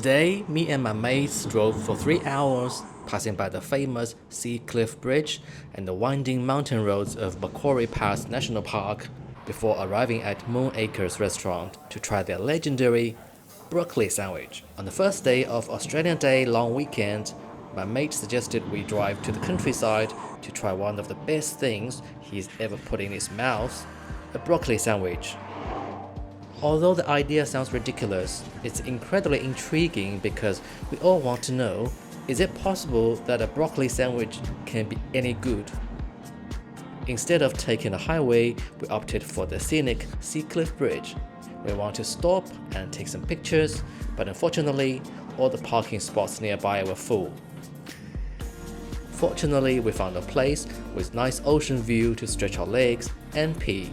Today, me and my mates drove for 3 hours, passing by the famous Sea Cliff Bridge and the winding mountain roads of Macquarie Pass National Park before arriving at Moon Acres restaurant to try their legendary broccoli sandwich. On the first day of Australian Day long weekend, my mate suggested we drive to the countryside to try one of the best things he's ever put in his mouth, a broccoli sandwich. Although the idea sounds ridiculous, it's incredibly intriguing because we all want to know, is it possible that a broccoli sandwich can be any good? Instead of taking the highway, we opted for the scenic Sea Cliff Bridge. We want to stop and take some pictures, but unfortunately, all the parking spots nearby were full. Fortunately, we found a place with nice ocean view to stretch our legs and pee.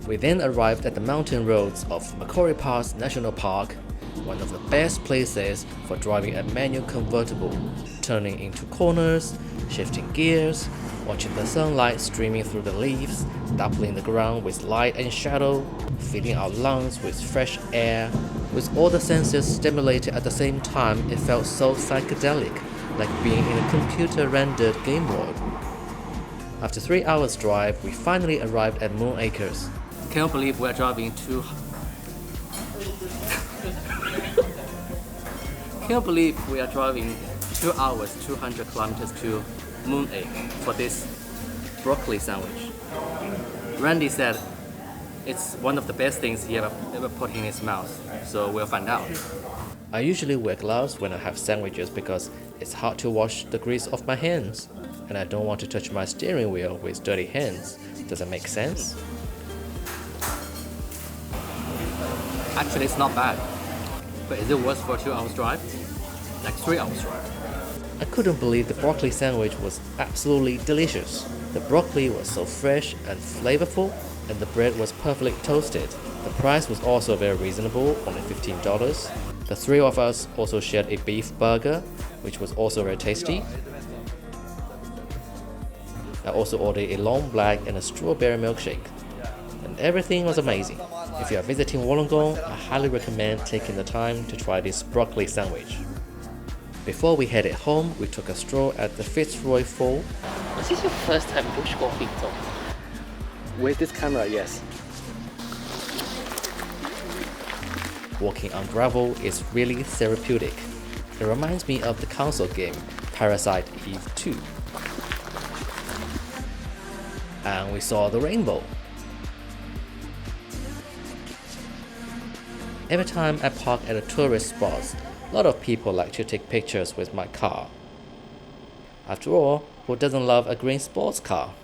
We then arrived at the mountain roads of Macquarie Pass National Park, one of the best places for driving a manual convertible, turning into corners, shifting gears, watching the sunlight streaming through the leaves, dappling the ground with light and shadow, filling our lungs with fresh air. With all the senses stimulated at the same time, it felt so psychedelic, like being in a computer-rendered game world. After 3 hours drive, we finally arrived at Moon Acres. Can't believe we're driving Can't believe we are driving 2 hours, 200 kilometers to Moon Acre for this broccoli sandwich. Randy said it's one of the best things he ever put in his mouth, so we'll find out. I usually wear gloves when I have sandwiches because it's hard to wash the grease off my hands, and I don't want to touch my steering wheel with dirty hands. Does that make sense? Actually, it's not bad. But is it worth for a 2 hours drive? Like 3 hours drive? I couldn't believe the broccoli sandwich was absolutely delicious. The broccoli was so fresh and flavorful, and the bread was perfectly toasted. The price was also very reasonable, only $15. The three of us also shared a beef burger, which was also very tasty. I also ordered a long black and a strawberry milkshake. And everything was amazing. If you are visiting Wollongong, I highly recommend taking the time to try this broccoli sandwich. Before we headed home, we took a stroll at the Fitzroy Fall. Is this your first time bush golfing, Tom? With this camera, yes. Walking on gravel is really therapeutic. It reminds me of the console game Parasite Eve 2. And we saw the rainbow. Every time I park at a tourist spot, a lot of people like to take pictures with my car. After all, who doesn't love a green sports car?